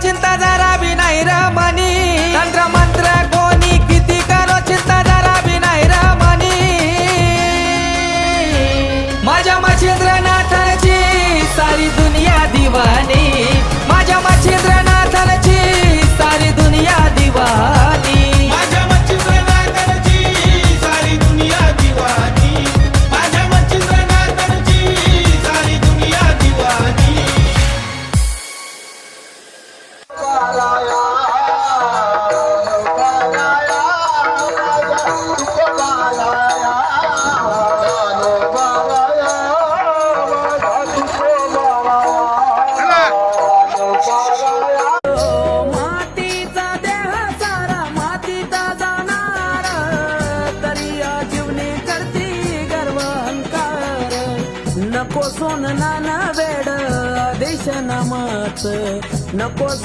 चिंता जरा भी नाही रमणी तंत्र मंत्र कोणी किती करो चिंता जरा भी नाही रमणी माझ्या मच्छिंद्रनाथाची सारी दुनिया दिवानी माझ्या मच्छिंद्रनाथाची सारी दुनिया दिवानी माझ्या मच्छिंद्रनाथाची सारी दुनिया दिवानी माझ्या मच्छिंद्रनाथाची सारी दुनिया दिवानी मातीचा देह सारा मातीचा जाणार तरी जीवने करती गर्व अहंकार नको सोन नाना वेड देश नामाच नको